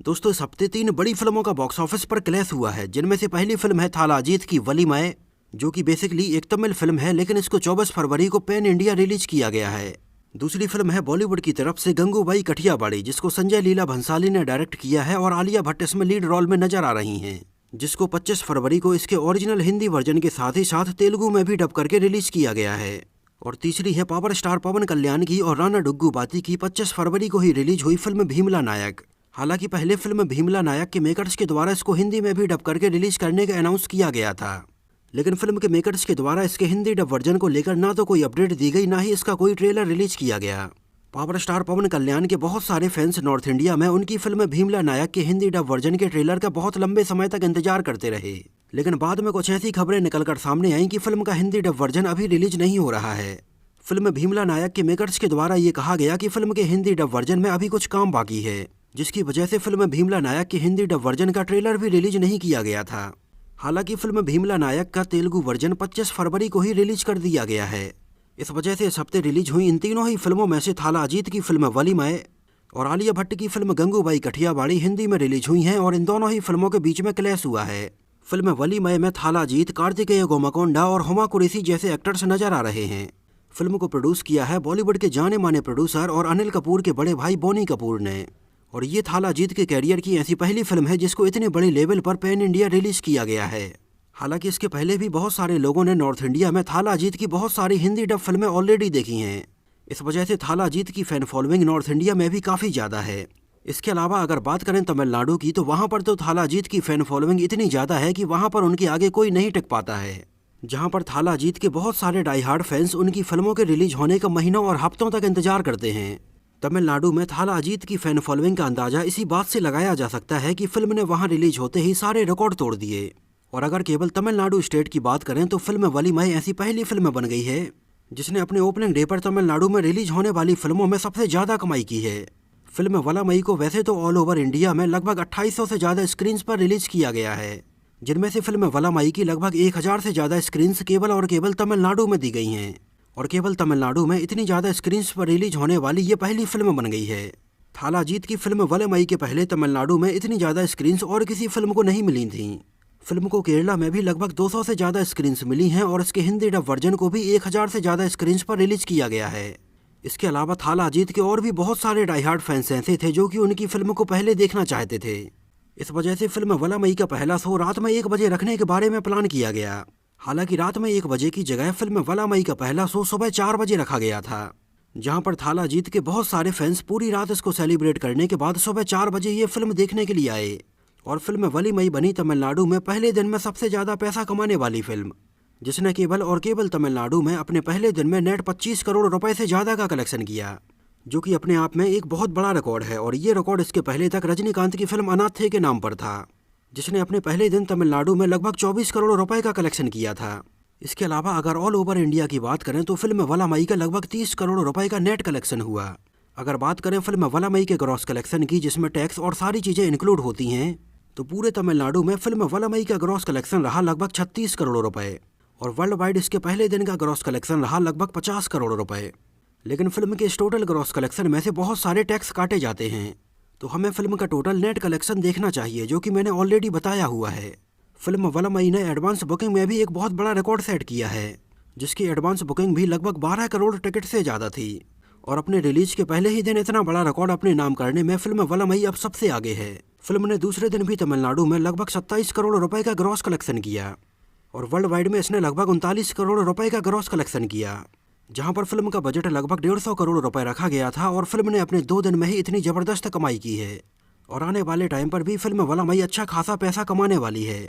दोस्तों, इस हफ्ते 3 बड़ी फिल्मों का बॉक्स ऑफिस पर क्लैश हुआ है, जिनमें से पहली फिल्म है थाला अजीत की वली माए, जो कि बेसिकली एक तमिल फिल्म है, लेकिन इसको 24 फरवरी को पैन इंडिया रिलीज किया गया है। दूसरी फिल्म है बॉलीवुड की तरफ से गंगूबाई कठियावाड़ी, जिसको संजय लीला भंसाली ने डायरेक्ट किया है और आलिया भट्ट इसमें लीड रोल में नजर आ रही हैं, जिसको 25 फरवरी को इसके ओरिजिनल हिंदी वर्जन के साथ ही साथ तेलुगु में भी डब करके रिलीज किया गया है। और तीसरी है पावर स्टार पवन कल्याण की और राणा डुग्गुबाती की 25 फरवरी को ही रिलीज हुई फिल्म भीमला नायक। हालांकि पहले फिल्म भीमला नायक के मेकर्स के द्वारा इसको हिंदी में भी डब करके रिलीज करने का अनाउंस किया गया था, लेकिन फिल्म के मेकर्स के द्वारा इसके हिंदी डब वर्जन को लेकर ना तो कोई अपडेट दी गई, ना ही इसका कोई ट्रेलर रिलीज किया गया। पावर स्टार पवन कल्याण के बहुत सारे फैंस नॉर्थ इंडिया में उनकी फिल्म भीमला नायक के हिंदी डब वर्जन के ट्रेलर का बहुत लंबे समय तक इंतजार करते रहे, लेकिन बाद में कुछ ऐसी खबरें निकलकर सामने आई कि फिल्म का हिंदी डब वर्जन अभी रिलीज नहीं हो रहा है। फिल्म भीमला नायक के मेकर्स के द्वारा ये कहा गया कि फिल्म के हिंदी डब वर्जन में अभी कुछ काम बाकी है, जिसकी वजह से फिल्म भीमला नायक के हिंदी डब वर्जन का ट्रेलर भी रिलीज नहीं किया गया था। हालांकि फिल्म भीमला नायक का तेलुगु वर्जन 25 फरवरी को ही रिलीज कर दिया गया है। इस वजह से इस हफ्ते रिलीज हुई इन तीनों ही फिल्मों में से थाला अजीत की फिल्म वली माए और आलिया भट्ट की फिल्म गंगूबाई कठियावाड़ी हिंदी में रिलीज हुई हैं, और इन दोनों ही फिल्मों के बीच में क्लैश हुआ है। फिल्म वली माए में थाला अजीत, कार्तिकेय गोमाकोंडा और हुमा कुरैशी जैसे एक्टर्स नजर आ रहे हैं। फिल्म को प्रोड्यूस किया है बॉलीवुड के जाने माने प्रोड्यूसर और अनिल कपूर के बड़े भाई बोनी कपूर ने, और ये थाला अजीत के कैरियर की ऐसी पहली फिल्म है जिसको इतने बड़े लेवल पर पैन इंडिया रिलीज किया गया है। हालांकि इसके पहले भी बहुत सारे लोगों ने नॉर्थ इंडिया में थाला अजीत की बहुत सारी हिंदी डब फिल्में ऑलरेडी देखी हैं। इस वजह से थाला अजीत की फैन फॉलोइंग नॉर्थ इंडिया में भी काफ़ी ज़्यादा है। इसके अलावा अगर बात करें तमिलनाडु की, तो वहाँ पर तो थाला अजीत की फैन फॉलोइंग इतनी ज़्यादा है कि वहाँ पर उनके आगे कोई नहीं टिक पाता है, जहाँ पर थाला अजीत के बहुत सारे डाई हार्ड फैंस उनकी फिल्मों के रिलीज होने का महीनों और हफ्तों तक इंतजार करते हैं। तमिलनाडु में थाला अजीत की फैन फॉलोइंग का अंदाजा इसी बात से लगाया जा सकता है कि फिल्म ने वहां रिलीज होते ही सारे रिकॉर्ड तोड़ दिए। और अगर केवल तमिलनाडु स्टेट की बात करें तो फिल्म वली माए ऐसी पहली फिल्म बन गई है जिसने अपने ओपनिंग डे पर तमिलनाडु में रिलीज होने वाली फिल्मों में सबसे ज़्यादा कमाई की है। फिल्म वला मई को वैसे तो ऑल ओवर इंडिया में लगभग 2800 से ज़्यादा स्क्रीन पर रिलीज किया गया है, जिनमें से फिल्म वला मई की लगभग 1000 से ज़्यादा स्क्रीन केवल और केवल तमिलनाडु में दी गई हैं, और केवल तमिलनाडु में इतनी ज़्यादा स्क्रीन्स पर रिलीज होने वाली ये पहली फिल्म बन गई है। थाला अजीत की फिल्म वले मई के पहले तमिलनाडु में इतनी ज़्यादा स्क्रीन्स और किसी फिल्म को नहीं मिली थीं। फिल्म को केरला में भी लगभग 200 से ज़्यादा स्क्रीन्स मिली हैं, और इसके हिंदी डब वर्जन को भी 1000 से ज़्यादा स्क्रीन्स पर रिलीज किया गया है। इसके अलावा थाला अजीत के और भी बहुत सारे डाई हार्ड फैंस ऐसे थे जो कि उनकी फिल्म को पहले देखना चाहते थे। इस वजह से फिल्म वला मई का पहला शो रात में 1 बजे रखने के बारे में प्लान किया गया। हालांकि रात में 1 बजे की जगह फिल्म वला मई का पहला शो सुबह 4 बजे रखा गया था, जहां पर थाला अजीत के बहुत सारे फैंस पूरी रात इसको सेलिब्रेट करने के बाद सुबह 4 बजे ये फिल्म देखने के लिए आए। और फिल्म वली मई बनी तमिलनाडु में पहले दिन में सबसे ज़्यादा पैसा कमाने वाली फिल्म, जिसने केवल और केवल तमिलनाडु में अपने पहले दिन में नेट 25 करोड़ रुपए से ज़्यादा का कलेक्शन किया, जो कि अपने आप में एक बहुत बड़ा रिकॉर्ड है। और ये रिकॉर्ड इसके पहले तक रजनीकांत की फिल्म अनाथे के नाम पर था, जिसने अपने पहले दिन तमिलनाडु में लगभग 24 करोड़ रुपए का कलेक्शन किया था। इसके अलावा अगर ऑल ओवर इंडिया की बात करें तो फिल्म वला मई का लगभग 30 करोड़ रुपए का नेट कलेक्शन हुआ। अगर बात करें फिल्म वला मई के ग्रॉस कलेक्शन की, जिसमें टैक्स और सारी चीज़ें इंक्लूड होती हैं, तो पूरे तमिलनाडु में फिल्म वला मई का ग्रॉस कलेक्शन रहा लगभग 36 करोड़ रुपए, और वर्ल्ड वाइड इसके पहले दिन का ग्रॉस कलेक्शन रहा लगभग 50 करोड़ रुपए। लेकिन फिल्म के इस टोटल ग्रॉस कलेक्शन में से बहुत सारे टैक्स काटे जाते हैं, तो हमें फिल्म का टोटल नेट कलेक्शन देखना चाहिए, जो कि मैंने ऑलरेडी बताया हुआ है। फिल्म वला मई ने एडवांस बुकिंग में भी एक बहुत बड़ा रिकॉर्ड सेट किया है, जिसकी एडवांस बुकिंग भी लगभग 12 करोड़ टिकट से ज़्यादा थी, और अपने रिलीज के पहले ही दिन इतना बड़ा रिकॉर्ड अपने नाम करने में फिल्म वला मई अब सबसे आगे है। फिल्म ने दूसरे दिन भी तमिलनाडु में लगभग 27 करोड़ रुपए का ग्रॉस कलेक्शन किया, और वर्ल्ड वाइड में इसने लगभग 39 करोड़ रुपए का ग्रॉस कलेक्शन किया, जहां पर फिल्म का बजट लगभग 150 करोड़ रुपए रखा गया था, और फिल्म ने अपने 2 दिन में ही इतनी ज़बरदस्त कमाई की है। और आने वाले टाइम पर भी फिल्म वला मई अच्छा खासा पैसा कमाने वाली है।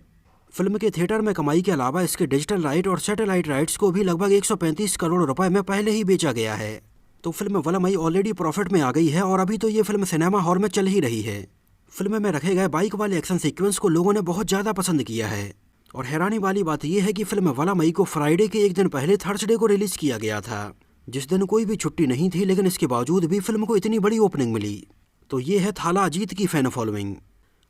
फिल्म के थिएटर में कमाई के अलावा इसके डिजिटल राइट और सैटेलाइट राइट्स को भी लगभग 135 करोड़ रुपए में पहले ही बेचा गया है। तो फिल्म वला मई ऑलरेडी प्रॉफिट में आ गई है, और अभी तो ये फिल्म सिनेमा हॉल में चल ही रही है। फिल्म में रखे गए बाइक वाले एक्शन सीक्वेंस को लोगों ने बहुत ज़्यादा पसंद किया है, और हैरानी वाली बात यह है कि फिल्म वला मई को फ्राइडे के एक दिन पहले थर्सडे को रिलीज किया गया था, जिस दिन कोई भी छुट्टी नहीं थी, लेकिन इसके बावजूद भी फिल्म को इतनी बड़ी ओपनिंग मिली। तो ये है थाला अजीत की फैन फॉलोइंग।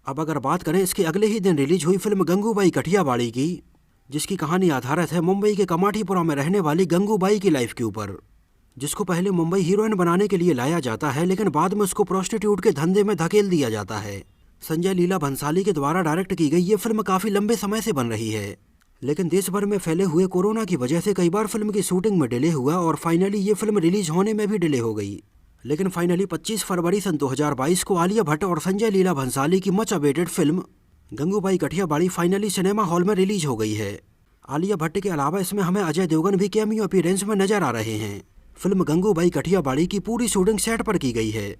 अब अगर बात करें इसके अगले ही दिन रिलीज हुई फिल्म गंगूबाई कठियावाड़ी की, जिसकी कहानी आधारित है मुंबई के कमाठीपुरा में रहने वाली गंगूबाई की लाइफ के ऊपर, जिसको पहले मुंबई हीरोइन बनाने के लिए लाया जाता है, लेकिन बाद में उसको प्रोस्टिट्यूट के धंधे में धकेल दिया जाता है। संजय लीला भंसाली के द्वारा डायरेक्ट की गई ये फिल्म काफ़ी लंबे समय से बन रही है, लेकिन देश भर में फैले हुए कोरोना की वजह से कई बार फिल्म की शूटिंग में डिले हुआ और फाइनली ये फिल्म रिलीज होने में भी डिले हो गई। लेकिन फाइनली 25 फरवरी सन 2022 को आलिया भट्ट और संजय लीला भंसाली की much awaited film Gangubai Kathiawadi finally cinema hall में रिलीज हो गई है। आलिया भट्ट के अलावा इसमें हमें अजय देवगन भी कैमियो अपीयरेंस में नजर आ रहे हैं। फिल्म गंगूबाई कठियावाड़ी की पूरी शूटिंग सेट पर की गई है,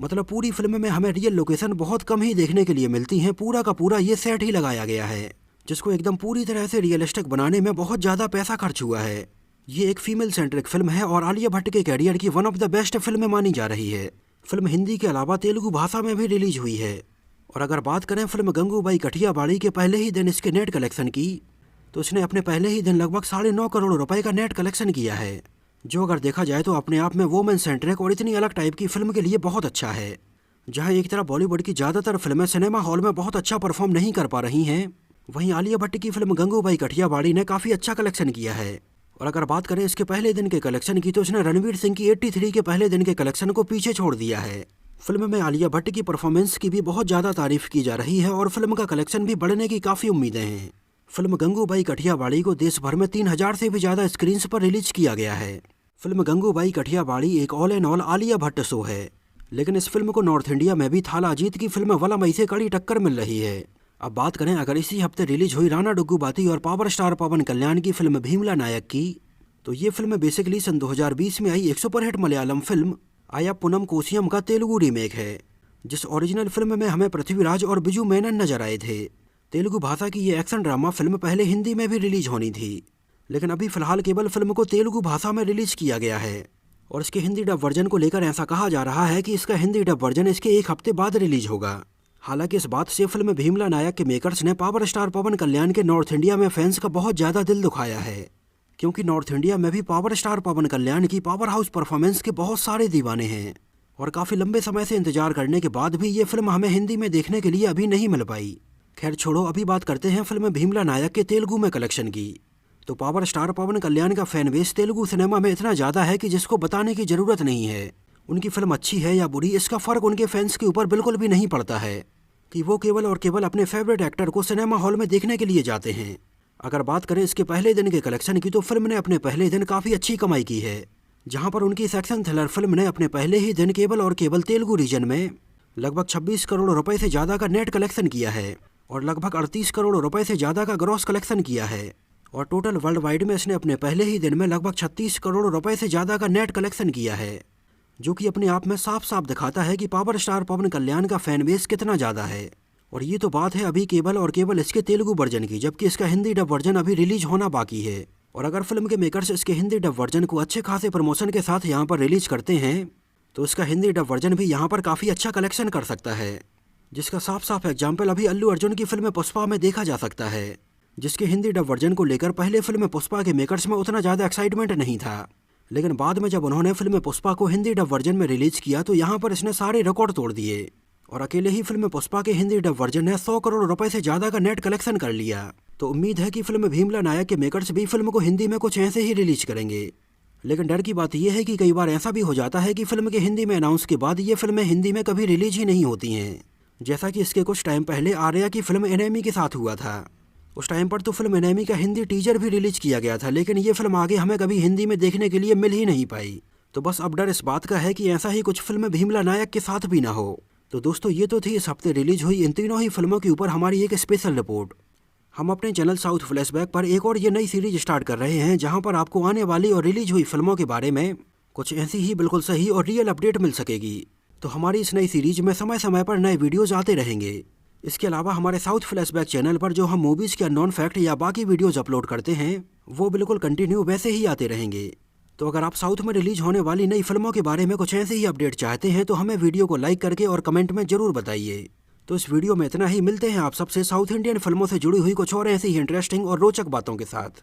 मतलब पूरी फिल्म में हमें रियल लोकेशन बहुत कम ही देखने के लिए मिलती हैं। पूरा का पूरा ये सेट ही लगाया गया है, जिसको एकदम पूरी तरह से रियलिस्टिक बनाने में बहुत ज़्यादा पैसा खर्च हुआ है। ये एक फीमेल सेंट्रिक फिल्म है और आलिया भट्ट के कैरियर की one of the best film मानी जा रही है। फिल्म हिंदी के अलावा तेलुगु भाषा में भी रिलीज हुई है। और अगर बात करें फिल्म गंगूबाई कठियावाड़ी के पहले ही दिन इसके नेट कलेक्शन की, तो इसने अपने पहले ही दिन लगभग 9.5 करोड़ रुपए का नेट कलेक्शन किया है, जो अगर देखा जाए तो अपने आप में वोमेन सेंट्रिक और इतनी अलग टाइप की फिल्म के लिए बहुत अच्छा है। जहां एक तरह बॉलीवुड की ज़्यादातर फिल्में सिनेमा हॉल में बहुत अच्छा परफॉर्म नहीं कर पा रही हैं, वहीं आलिया भट्ट की फिल्म गंगूबाई कठियावाड़ी ने काफ़ी अच्छा कलेक्शन किया है। और अगर बात करें इसके पहले दिन के कलेक्शन की, तो इसने रणवीर सिंह की 83 के पहले दिन के कलेक्शन को पीछे छोड़ दिया है। फिल्म में आलिया भट्ट की परफॉर्मेंस की भी बहुत ज़्यादा तारीफ की जा रही है और फिल्म का कलेक्शन भी बढ़ने की काफ़ी उम्मीदें हैं। फिल्म गंगूबाई कठियावाड़ी को देश भर में 3000 से भी ज़्यादा स्क्रीन्स पर रिलीज किया गया है। फिल्म गंगूबाई कठियावाड़ी एक all and all Alia Bhatt show है, लेकिन इस फिल्म को नॉर्थ इंडिया में भी थाला अजीत की फिल्म वलमई से कड़ी टक्कर मिल रही है। अब बात करें अगर इसी हफ्ते रिलीज हुई राणा डुग्गुबाती और पावर स्टार पवन कल्याण की फिल्म भीमला नायक की, तो ये फिल्म बेसिकली सन 2020 में आई एक सुपरहिट मलयालम फिल्म आया पूनम कोशियम का तेलुगु रीमेक है, जिस ओरिजिनल फिल्म में हमें पृथ्वीराज और बिजू मेनन नजर आए थे। तेलुगु भाषा की ये एक्शन ड्रामा फिल्म पहले हिंदी में भी रिलीज होनी थी, लेकिन अभी फिलहाल केवल फिल्म को तेलुगु भाषा में रिलीज किया गया है। और इसके हिंदी डब वर्जन को लेकर ऐसा कहा जा रहा है कि इसका हिंदी डब वर्जन इसके एक हफ्ते बाद रिलीज होगा। हालांकि इस बात से फिल्म भीमला नायक के मेकर्स ने पावर स्टार पवन कल्याण के नॉर्थ इंडिया में फैंस का बहुत ज़्यादा दिल दुखाया है, क्योंकि नॉर्थ इंडिया में भी पावर स्टार पवन कल्याण की पावर हाउस परफॉर्मेंस के बहुत सारे दीवाने हैं। और काफ़ी लंबे समय से इंतजार करने के बाद भी ये फिल्म हमें हिंदी में देखने के लिए अभी नहीं मिल पाई। खैर छोड़ो, अभी बात करते हैं फिल्म भीमला नायक के तेलुगु में कलेक्शन की। तो पावर स्टार पवन कल्याण का फैन बेस तेलुगु सिनेमा में इतना ज़्यादा है कि जिसको बताने की ज़रूरत नहीं है। उनकी फिल्म अच्छी है या बुरी, इसका फ़र्क उनके फैंस के ऊपर बिल्कुल भी नहीं पड़ता है कि वो केवल और केवल अपने फेवरेट एक्टर को सिनेमा हॉल में देखने के लिए जाते हैं। अगर बात करें इसके पहले दिन के कलेक्शन की, तो फिल्म ने अपने पहले दिन काफ़ी अच्छी कमाई की है, जहां पर उनकी एक्शन थ्रिलर फिल्म ने अपने पहले ही दिन केवल और केवल तेलुगु रीजन में लगभग 26 करोड़ रुपए से ज़्यादा का नेट कलेक्शन किया है और लगभग 38 करोड़ रुपए से ज़्यादा का ग्रॉस कलेक्शन किया है। और टोटल वर्ल्ड वाइड में इसने अपने पहले ही दिन में लगभग 36 करोड़ रुपए से ज़्यादा का नेट कलेक्शन किया है, जो कि अपने आप में साफ साफ दिखाता है कि पावर स्टार पवन कल्याण का फैन बेस कितना ज़्यादा है। और ये तो बात है अभी केवल और केवल इसके तेलुगु वर्जन की, जबकि इसका हिंदी डब वर्जन अभी रिलीज होना बाकी है। और अगर फिल्म के मेकर्स इसके हिंदी डब वर्जन को अच्छे खासे प्रमोशन के साथ यहाँ पर रिलीज करते हैं, तो इसका हिंदी डब वर्जन भी यहाँ पर काफ़ी अच्छा कलेक्शन कर सकता है, जिसका साफ साफ एग्जाम्पल अभी अल्लू अर्जुन की फिल्म पुष्पा में देखा जा सकता है, जिसके हिंदी डब वर्जन को लेकर पहले फिल्म पुष्पा के मेकर्स में उतना ज़्यादा एक्साइटमेंट नहीं था, लेकिन बाद में जब उन्होंने फिल्म पुष्पा को हिंदी डब वर्जन में रिलीज किया तो यहाँ पर इसने सारे रिकॉर्ड तोड़ दिए और अकेले ही फिल्म पुष्पा के हिंदी डब वर्जन ने 100 करोड़ रुपए से ज़्यादा का नेट कलेक्शन कर लिया। तो उम्मीद है कि फिल्म भीमला नायक के मेकर्स भी फिल्म को हिंदी में कुछ ऐसे ही रिलीज करेंगे। लेकिन डर की बात यह है कि कई बार ऐसा भी हो जाता है कि फिल्म के हिंदी में अनाउंस के बाद ये फिल्में हिंदी में कभी रिलीज ही नहीं होती हैं, जैसा कि इसके कुछ टाइम पहले आर्या की फिल्म एनेमी के साथ हुआ था। उस टाइम पर तो फिल्म एनेमी का हिंदी टीजर भी रिलीज किया गया था, लेकिन ये फिल्म आगे हमें कभी हिंदी में देखने के लिए मिल ही नहीं पाई। तो बस अब डर इस बात का है कि ऐसा ही कुछ फिल्म भीमला नायक के साथ भी ना हो। तो दोस्तों, ये तो थी इस हफ्ते रिलीज हुई इन तीनों ही फिल्मों के ऊपर हमारी एक स्पेशल रिपोर्ट। हम अपने चैनल साउथ फ्लैशबैक पर एक और ये नई सीरीज स्टार्ट कर रहे हैं, जहां पर आपको आने वाली और रिलीज हुई फिल्मों के बारे में कुछ ऐसी ही बिल्कुल सही और रियल अपडेट मिल सकेगी। तो हमारी इस नई सीरीज में समय समय पर नए वीडियोज आते रहेंगे। इसके अलावा हमारे साउथ फ्लैशबैक चैनल पर जो हम मूवीज़ के नॉन फैक्ट या बाकी वीडियोज अपलोड करते हैं, वो बिल्कुल कंटिन्यू वैसे ही आते रहेंगे। तो अगर आप साउथ में रिलीज होने वाली नई फिल्मों के बारे में कुछ ऐसे ही अपडेट चाहते हैं, तो हमें वीडियो को लाइक करके और कमेंट में जरूर बताइए। तो इस वीडियो में इतना ही। मिलते हैं आप सबसे साउथ इंडियन फिल्मों से जुड़ी हुई कुछ और ऐसी ही इंटरेस्टिंग और रोचक बातों के साथ।